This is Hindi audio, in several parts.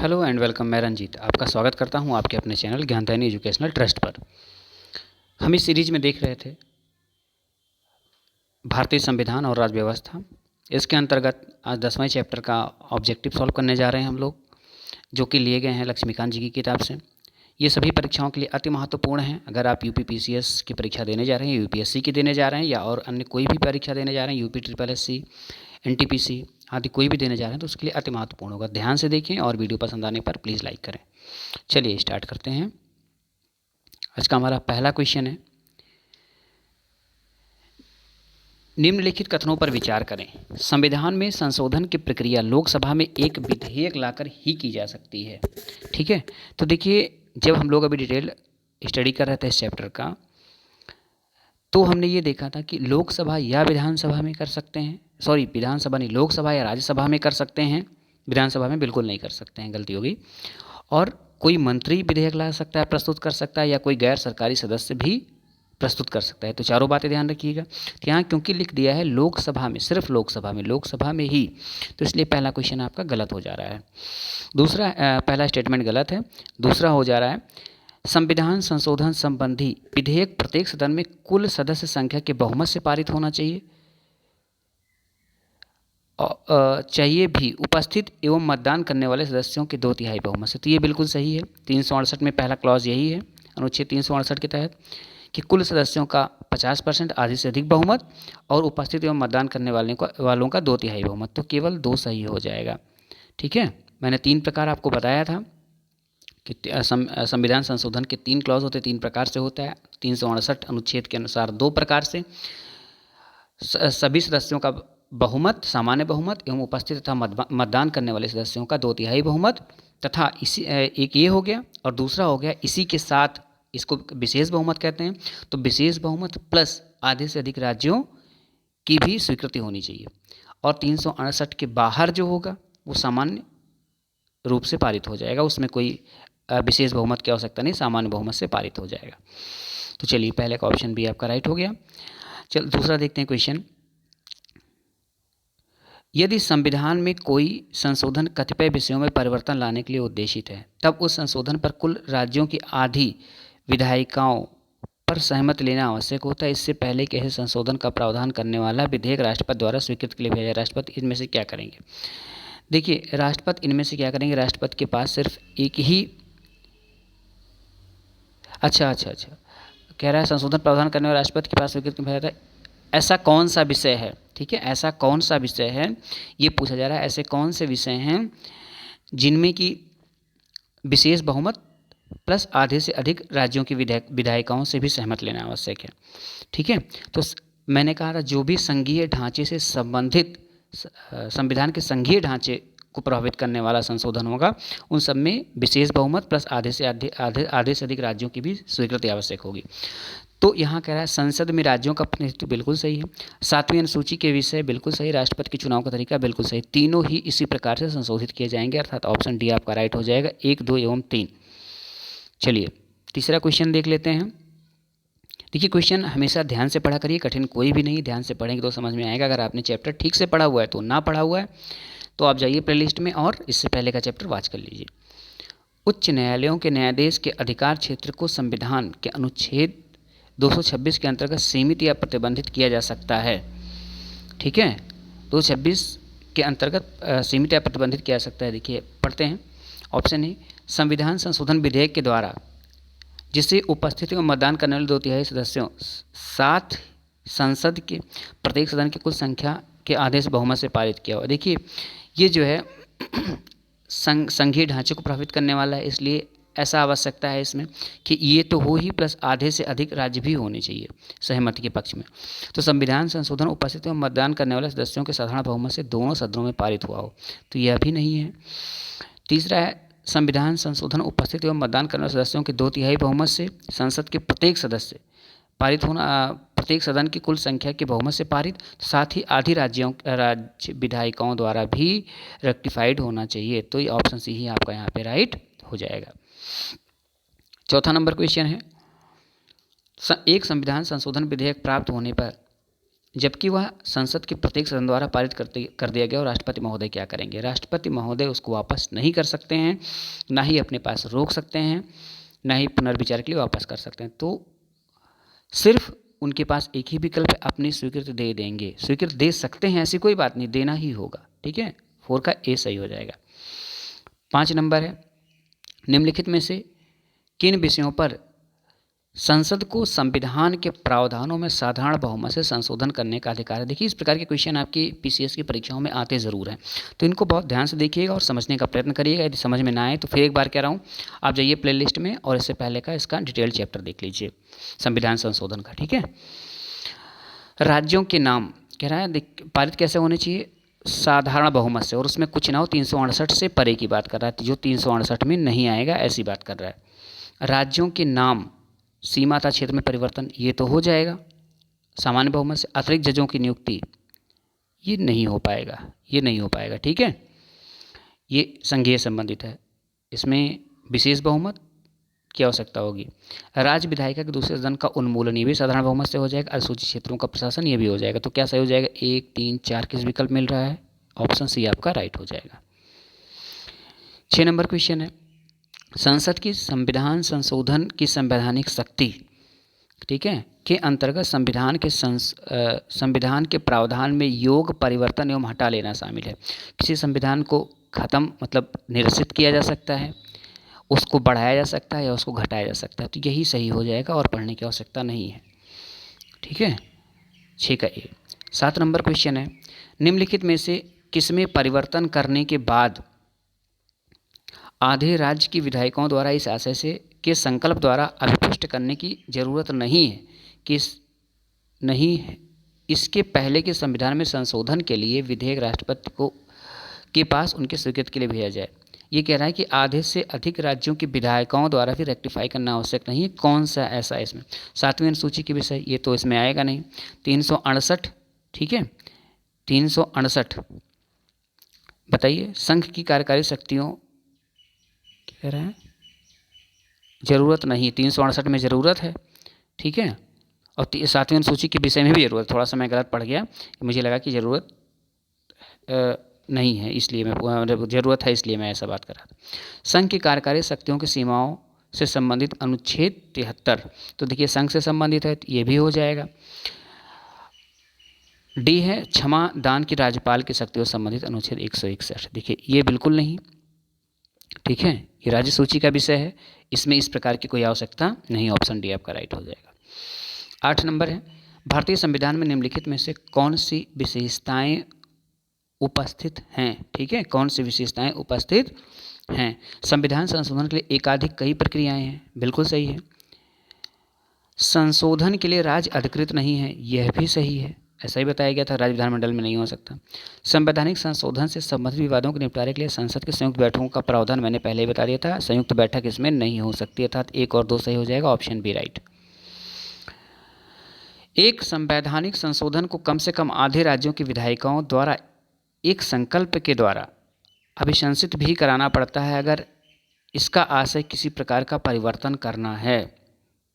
Hello and welcome. मैं रंजीत आपका स्वागत करता हूं आपके अपने चैनल ज्ञानदायिनी एजुकेशनल ट्रस्ट पर। हम इस सीरीज में देख रहे थे भारतीय संविधान और राज्य व्यवस्था। इसके अंतर्गत आज 10वें चैप्टर का ऑब्जेक्टिव सॉल्व करने जा रहे हैं हम लोग, जो कि लिए गए हैं लक्ष्मीकांत जी की किताब से। ये सभी परीक्षाओं के लिए अति महत्वपूर्ण हैं। अगर आप यूपीपीसीएस की परीक्षा देने जा रहे हैं, यूपीएससी की देने जा रहे हैं या और अन्य कोई भी परीक्षा देने जा रहे हैं, यूपी ट्रिपल एससी, एनटीपीसी आदि कोई भी देने जा रहे हैं, तो उसके लिए अति महत्वपूर्ण होगा। ध्यान से देखें और वीडियो पसंद आने पर प्लीज़ लाइक करें। चलिए स्टार्ट करते हैं। आज का हमारा पहला क्वेश्चन है, निम्नलिखित कथनों पर विचार करें। संविधान में संशोधन की प्रक्रिया लोकसभा में एक विधेयक लाकर ही की जा सकती है। ठीक है, तो देखिए, जब हम लोग अभी डिटेल स्टडी कर रहे थे इस चैप्टर का, तो हमने ये देखा था कि लोकसभा या विधानसभा में कर सकते हैं, सॉरी विधानसभा नहीं, लोकसभा या राज्यसभा में कर सकते हैं, विधानसभा में बिल्कुल नहीं कर सकते हैं, गलती हो गई। और कोई मंत्री विधेयक ला सकता है, प्रस्तुत कर सकता है, या कोई गैर सरकारी सदस्य भी प्रस्तुत कर सकता है। तो चारों बातें ध्यान रखिएगा। तो यहाँ क्योंकि लिख दिया है लोकसभा में, सिर्फ लोकसभा में ही, तो इसलिए पहला क्वेश्चन आपका गलत हो जा रहा है। दूसरा, पहला स्टेटमेंट गलत है। दूसरा हो जा रहा है, संविधान संशोधन संबंधी विधेयक प्रत्येक सदन में कुल सदस्य संख्या के बहुमत से पारित होना चाहिए, चाहिए भी उपस्थित एवं मतदान करने वाले सदस्यों के 2/3 बहुमत से। तो ये बिल्कुल सही है। 368 में पहला क्लॉज यही है, अनुच्छेद 368 के तहत, कि कुल सदस्यों का 50% आधे से अधिक बहुमत और उपस्थित एवं मतदान करने वालों का 2/3 बहुमत। तो केवल 2 सही हो जाएगा। ठीक है, मैंने 3 प्रकार आपको बताया था कि संविधान संशोधन के 3 क्लॉज होते, 3 प्रकार से होता है। 368 अनुच्छेद के अनुसार 2 प्रकार से, सभी सदस्यों का बहुमत, सामान्य बहुमत एवं उपस्थित तथा मतदान करने वाले सदस्यों का 2/3 बहुमत, तथा इसी एक ये हो गया। और दूसरा हो गया इसी के साथ, इसको विशेष बहुमत कहते हैं, तो विशेष बहुमत प्लस आधे से अधिक राज्यों की भी स्वीकृति होनी चाहिए। और 368 के बाहर जो होगा वो सामान्य रूप से पारित हो जाएगा, उसमें कोई विशेष बहुमत की आवश्यकता नहीं, सामान्य बहुमत से पारित हो जाएगा। तो चलिए, पहले का ऑप्शन भी आपका राइट हो गया। चल दूसरा देखते हैं क्वेश्चन। यदि संविधान में कोई संशोधन कतिपय विषयों में परिवर्तन लाने के लिए उद्देशित है, तब उस संशोधन पर कुल राज्यों की आधी विधायिकाओं पर सहमत लेना आवश्यक होता है। इससे पहले कि ऐसे संशोधन का प्रावधान करने वाला विधेयक राष्ट्रपति द्वारा स्वीकृति के लिए भेजा। राष्ट्रपति इनमें से क्या करेंगे? देखिए, राष्ट्रपति इनमें से क्या करेंगे? राष्ट्रपति के पास सिर्फ एक ही, अच्छा, कह रहा है संशोधन प्रावधान करने वाले राष्ट्रपति के पास स्वीकृति भेजा था। ऐसा कौन सा विषय है? ठीक है, ऐसा कौन सा विषय है ये पूछा जा रहा है। ऐसे कौन से विषय हैं जिनमें कि विशेष बहुमत प्लस आधे से अधिक राज्यों की विधायिकाओं से भी सहमत लेना आवश्यक है। ठीक है, तो मैंने कहा था जो भी संघीय ढांचे से संबंधित, संविधान के संघीय ढांचे को प्रभावित करने वाला संशोधन होगा, उन सब में विशेष बहुमत प्लस आधे से अधिक राज्यों की भी स्वीकृति आवश्यक होगी। तो यहाँ कह रहा है संसद में राज्यों का प्रतिनिधित्व, बिल्कुल सही है। 7वीं अनुसूची के विषय बिल्कुल सही। राष्ट्रपति के चुनाव का तरीका बिल्कुल सही। तीनों ही इसी प्रकार से संशोधित किए जाएंगे, अर्थात ऑप्शन डी आपका राइट हो जाएगा, 1, 2 एवं 3। चलिए तीसरा क्वेश्चन देख लेते हैं। देखिए, क्वेश्चन हमेशा ध्यान से पढ़ा करिए, कठिन कोई भी नहीं, ध्यान से पढ़ेंगे तो समझ में आएगा। अगर आपने चैप्टर ठीक से पढ़ा हुआ है तो, ना पढ़ा हुआ है तो आप जाइए प्लेलिस्ट में और इससे पहले का चैप्टर वॉच कर लीजिए। उच्च न्यायालयों के न्यायाधीश के अधिकार क्षेत्र को संविधान के अनुच्छेद 226 के अंतर्गत सीमित या प्रतिबंधित किया जा सकता है। ठीक है, 226 के अंतर्गत सीमित या प्रतिबंधित किया जा सकता है। देखिए पढ़ते हैं। ऑप्शन ए, संविधान संशोधन विधेयक के द्वारा जिसे उपस्थिति में मतदान करने वाले 2/3 सदस्यों, साथ संसद के प्रत्येक सदन की कुल संख्या के आधे से बहुमत से पारित किया हुआ। देखिए, ये जो है संघीय ढांचे को प्रभावित करने वाला है, इसलिए ऐसा आवश्यकता है इसमें कि ये तो हो ही, प्लस आधे से अधिक राज्य भी होने चाहिए सहमति के पक्ष में। तो संविधान संशोधन उपस्थिति में मतदान करने वाले सदस्यों के साधारण बहुमत से दोनों सदनों में पारित हुआ हो, तो यह भी नहीं है। तीसरा है, संविधान संशोधन उपस्थित एवं मतदान करने वाले सदस्यों के 2/3 बहुमत से संसद के प्रत्येक सदस्य पारित होना, प्रत्येक सदन की कुल संख्या के बहुमत से पारित, साथ ही आधी राज्य विधायिकाओं द्वारा भी रेक्टिफाइड होना चाहिए। तो ये ऑप्शन सी ही आपका यहाँ पे राइट हो जाएगा। चौथा नंबर क्वेश्चन है, एक संविधान संशोधन विधेयक प्राप्त होने पर जबकि वह संसद के प्रत्येक सदन द्वारा पारित कर दिया गया और राष्ट्रपति महोदय क्या करेंगे? राष्ट्रपति महोदय उसको वापस नहीं कर सकते हैं, ना ही अपने पास रोक सकते हैं, ना ही पुनर्विचार के लिए वापस कर सकते हैं। तो सिर्फ उनके पास एक ही विकल्प है, अपनी स्वीकृति दे देंगे। स्वीकृति दे सकते हैं ऐसी कोई बात नहीं, देना ही होगा। ठीक है, 4 का ए सही हो जाएगा। 5 नंबर है, निम्नलिखित में से किन विषयों पर संसद को संविधान के प्रावधानों में साधारण बहुमत से संशोधन करने का अधिकार है? देखिए, इस प्रकार के क्वेश्चन आपकी पीसीएस की परीक्षाओं में आते ज़रूर हैं, तो इनको बहुत ध्यान से देखिएगा और समझने का प्रयत्न करिएगा। यदि समझ में ना आए तो फिर एक बार कह रहा हूँ, आप जाइए प्लेलिस्ट में और इससे पहले का इसका डिटेल चैप्टर देख लीजिए संविधान संशोधन का। ठीक है, राज्यों के नाम कह रहा है पारित कैसे होने चाहिए? साधारण बहुमत से, और उसमें कुछ ना हो 368 से परे की बात कर रहा है, जो 368 में नहीं आएगा ऐसी बात कर रहा है। राज्यों के नाम, सीमा तथा क्षेत्र में परिवर्तन, ये तो हो जाएगा सामान्य बहुमत से। अतिरिक्त जजों की नियुक्ति, ये नहीं हो पाएगा, ये नहीं हो पाएगा। ठीक है, ये संघीय संबंधित है, इसमें विशेष बहुमत की आवश्यकता होगी। राज्य विधायिका के दूसरे सदन का उन्मूलन, ये भी साधारण बहुमत से हो जाएगा। अनुसूचित क्षेत्रों का प्रशासन, ये भी हो जाएगा। तो क्या सही हो जाएगा? 1, 3, 4 किस विकल्प मिल रहा है? ऑप्शन सी आपका राइट हो जाएगा। 6 नंबर क्वेश्चन है, संसद की संविधान संशोधन की संवैधानिक शक्ति, ठीक है, के अंतर्गत संविधान के प्रावधान में योग, परिवर्तन एवं हटा लेना शामिल है। किसी संविधान को खत्म मतलब निरसित किया जा सकता है, उसको बढ़ाया जा सकता है या उसको घटाया जा सकता है। तो यही सही हो जाएगा और पढ़ने की आवश्यकता नहीं है। ठीक है, 6 का ए। 7 नंबर क्वेश्चन है, निम्नलिखित में से किसमें परिवर्तन करने के बाद आधे राज्य की विधायकों द्वारा इस आशय से के संकल्प द्वारा अभिपुष्ट करने की जरूरत नहीं है कि नहीं है, इसके पहले के संविधान में संशोधन के लिए विधेयक राष्ट्रपति को के पास उनके स्वीकृति के लिए भेजा जाए? ये कह रहा है कि आधे से अधिक राज्यों के विधायकों द्वारा भी रेक्टिफाई करना आवश्यक नहीं है। कौन सा ऐसा इसमें? 7वीं अनुसूची के विषय, ये तो इसमें आएगा नहीं। 368, ठीक है, 368 बताइए, संघ की कार्यकारी शक्तियों कह रहा है जरूरत नहीं, 368 में ज़रूरत है। ठीक है, और 7वीं अनुसूची के विषय में भी ज़रूरत, थोड़ा सा मैं गलत पढ़ गया, मुझे लगा कि ज़रूरत नहीं है, इसलिए मैं ज़रूरत है इसलिए मैं ऐसा बात कर रहा था। संघ की कार्यकारी शक्तियों की सीमाओं से संबंधित अनुच्छेद 73, तो देखिए संघ से संबंधित है, ये भी हो जाएगा। डी है क्षमा दान की राज्यपाल की शक्तियों से संबंधित अनुच्छेद 161, देखिए ये बिल्कुल नहीं। ठीक है, ये राज्य सूची का विषय है, इसमें इस प्रकार की कोई आवश्यकता नहीं। ऑप्शन डी आपका राइट हो जाएगा। 8 नंबर है, भारतीय संविधान में निम्नलिखित में से कौन सी विशेषताएं उपस्थित हैं? ठीक है, कौन सी विशेषताएं उपस्थित हैं? संविधान संशोधन के लिए एकाधिक कई प्रक्रियाएं हैं, बिल्कुल सही है। संशोधन के लिए राज्य अधिकृत नहीं है, यह भी सही है, ऐसा ही बताया गया था, राज्य विधानमंडल में नहीं हो सकता। संवैधानिक संशोधन से संबंधित विवादों के निपटारे के लिए संसद की संयुक्त बैठकों का प्रावधान मैंने पहले ही बता दिया था, संयुक्त बैठक इसमें नहीं हो सकती, अर्थात 1 और 2 सही हो जाएगा, ऑप्शन बी राइट। एक संवैधानिक संशोधन को कम से कम आधे राज्यों के विधायकों द्वारा एक संकल्प के द्वारा अभिशंसित भी कराना पड़ता है अगर इसका आशय किसी प्रकार का परिवर्तन करना है।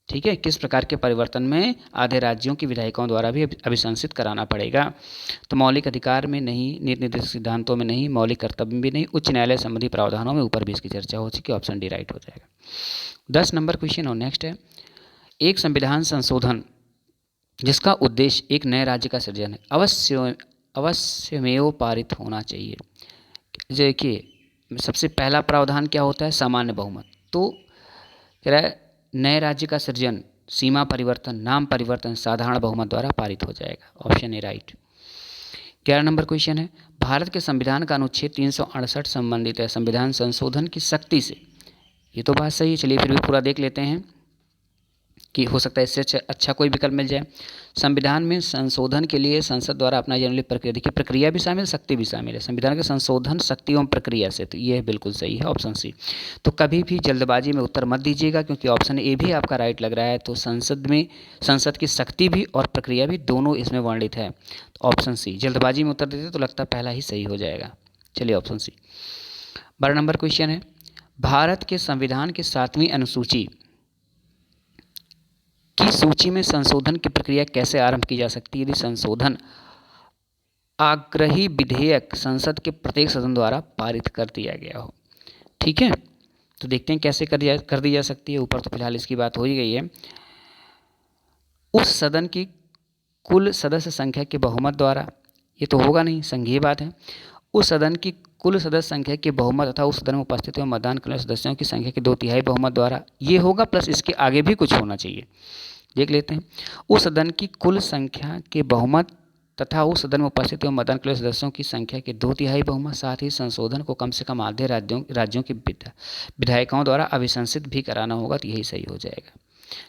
ठीक है, किस प्रकार के परिवर्तन में? आधे राज्यों के विधायकों द्वारा भी अभिशंसित कराना पड़ेगा। तो मौलिक अधिकार में नहीं, नीति निर्देशक सिद्धांतों में नहीं, मौलिक कर्तव्य में भी नहीं, उच्च न्यायालय संबंधी प्रावधानों में ऊपर भी इसकी चर्चा हो चुकी है, ऑप्शन डी राइट हो जाएगा। 10 नंबर क्वेश्चन और नेक्स्ट है, एक संविधान संशोधन जिसका उद्देश्य एक नए राज्य का सृजन है अवश्यमेव पारित होना चाहिए। देखिए सबसे पहला प्रावधान क्या होता है? सामान्य बहुमत। तो कह रहा है नए राज्य का सृजन, सीमा परिवर्तन, नाम परिवर्तन साधारण बहुमत द्वारा पारित हो जाएगा, option A right. 11 number question है, भारत के संविधान का अनुच्छेद 368 संबंधित है संविधान संशोधन की शक्ति से। ये तो बात सही है, चलिए फिर भी पूरा देख लेते हैं कि हो सकता है इससे अच्छा कोई विकल्प मिल जाए। संविधान में संशोधन के लिए संसद द्वारा अपनाई जाने वाली प्रक्रिया, देखिए प्रक्रिया भी शामिल, शक्ति भी शामिल है। संविधान के संशोधन शक्ति एवं प्रक्रिया से, तो ये बिल्कुल सही है, ऑप्शन सी। तो कभी भी जल्दबाजी में उत्तर मत दीजिएगा, क्योंकि ऑप्शन ए भी आपका राइट लग रहा है। तो संसद की शक्ति भी और प्रक्रिया भी दोनों इसमें वर्णित है, तो ऑप्शन सी। जल्दबाजी में उत्तर देते तो लगता है पहला ही सही हो जाएगा, चलिए ऑप्शन सी। 12 नंबर क्वेश्चन है, भारत के संविधान की 7वीं अनुसूची की सूची में संशोधन की प्रक्रिया कैसे आरंभ की जा सकती है यदि संशोधन आग्रही विधेयक संसद के प्रत्येक सदन द्वारा पारित कर दिया गया हो। ठीक है, तो देखते हैं कैसे कर दी जा सकती है। ऊपर तो फिलहाल इसकी बात हो ही गई है। उस सदन की कुल सदस्य संख्या के बहुमत द्वारा, ये तो होगा नहीं, संघीय बात है। उस सदन की कुल सदस्य संख्या के बहुमत तथा उस सदन में उपस्थित एवं मतदान करने वाले सदस्यों की संख्या के 2/3 बहुमत द्वारा, ये होगा, प्लस इसके आगे भी कुछ होना चाहिए। देख लेते हैं। उस सदन की कुल संख्या के बहुमत तथा उस सदन में उपस्थित एवं मतदान करने वाले सदस्यों की संख्या के 2/3 बहुमत, साथ ही संशोधन को कम से कम आधे राज्यों के विधायकों द्वारा अभिशंसित भी कराना होगा, तो यही सही हो जाएगा।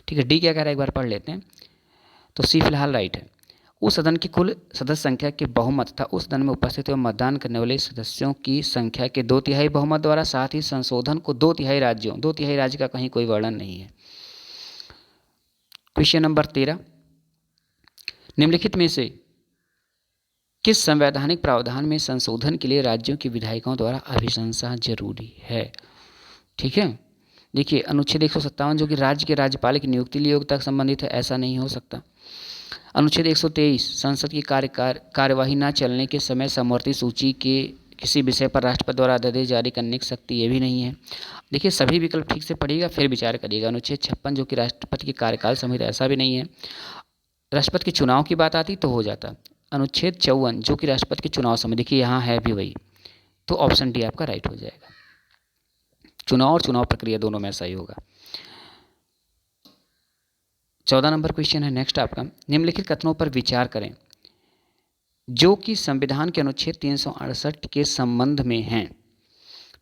ठीक है, डी क्या कह रहा है एक बार पढ़ लेते हैं। तो सी फिलहाल राइट है। उस सदन की कुल सदस्य संख्या के बहुमत तथा उस सदन में उपस्थित एवं मतदान करने वाले सदस्यों की संख्या के 2/3 बहुमत द्वारा, साथ ही संशोधन को 2/3 राज्यों, 2/3 राज्य का कहीं कोई वर्णन नहीं है। क्वेश्चन नंबर 13, निम्नलिखित में से किस संवैधानिक प्रावधान में संशोधन के लिए राज्यों के विधायकों द्वारा अभिशंसा जरूरी है? ठीक है, देखिए अनुच्छेद 157 जो कि राज्य के राज्यपाल की नियुक्ति योग्यता से संबंधित है, ऐसा नहीं हो सकता। अनुच्छेद 123 संसद की कार्यवाही न चलने के समय समवर्ती सूची के किसी विषय पर राष्ट्रपति द्वारा अध्यादेश जारी करने की शक्ति, ये भी नहीं है। देखिए सभी विकल्प ठीक से पढ़िएगा फिर विचार करिएगा। अनुच्छेद 56 जो कि राष्ट्रपति की कार्यकाल समिति, ऐसा भी नहीं है। राष्ट्रपति के चुनाव की बात आती तो हो जाता। अनुच्छेद 54 जो कि राष्ट्रपति के चुनाव समय, देखिए यहाँ है भी वही, तो ऑप्शन डी आपका राइट हो जाएगा। चुनाव और चुनाव प्रक्रिया दोनों में ऐसा ही होगा। 14 नंबर क्वेश्चन है नेक्स्ट आपका, निम्नलिखित कथनों पर विचार करें जो कि संविधान के अनुच्छेद 368 के संबंध में हैं।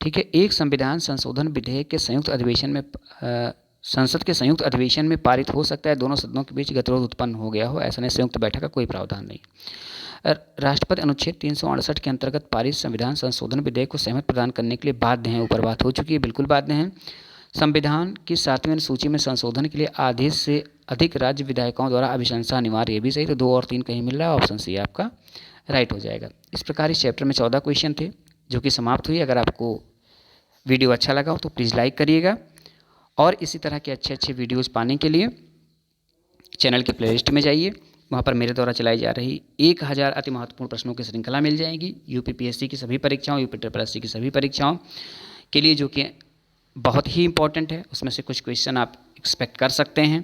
ठीक है, एक संविधान संशोधन विधेयक के संयुक्त अधिवेशन में संसद के संयुक्त अधिवेशन में पारित हो सकता है, दोनों सदनों के बीच गतिरोध उत्पन्न हो गया हो, ऐसा नहीं, संयुक्त बैठक का कोई प्रावधान नहीं। राष्ट्रपति अनुच्छेद 368 के अंतर्गत पारित संविधान संशोधन विधेयक को सहमति प्रदान करने के लिए बाध्य हैं, ऊपर बात हो चुकी है, बिल्कुल बाध्य हैं। संविधान की 7वीं सूची में संशोधन के लिए आधे से अधिक राज्य विधायकों द्वारा अभिशंसा अनिवार्य, ये भी सही, तो 2 और 3 कहीं मिल रहा है, ऑप्शन सी आपका राइट हो जाएगा। इस प्रकार इस चैप्टर में 14 क्वेश्चन थे जो कि समाप्त हुई। अगर आपको वीडियो अच्छा लगा हो तो प्लीज़ लाइक करिएगा, और इसी तरह के अच्छे अच्छे वीडियोस पाने के लिए चैनल के प्लेलिस्ट में जाइए, वहाँ पर मेरे द्वारा चलाई जा रही 1000 अति महत्वपूर्ण प्रश्नों की श्रृंखला मिल जाएगी। यूपीपीएससी की सभी परीक्षाओं, यूपीपीएससी की सभी परीक्षाओं के लिए, जो कि बहुत ही इंपॉर्टेंट है, उसमें से कुछ क्वेश्चन आप एक्सपेक्ट कर सकते हैं।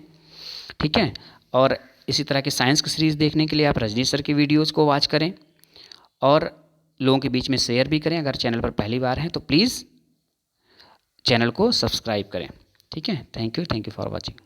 ठीक है, और इसी तरह के साइंस की सीरीज़ देखने के लिए आप रजनीश सर की वीडियोज़ को वॉच करें और लोगों के बीच में शेयर भी करें। अगर चैनल पर पहली बार हैं तो प्लीज़ चैनल को सब्सक्राइब करें। ठीक है, थैंक यू फॉर वॉचिंग।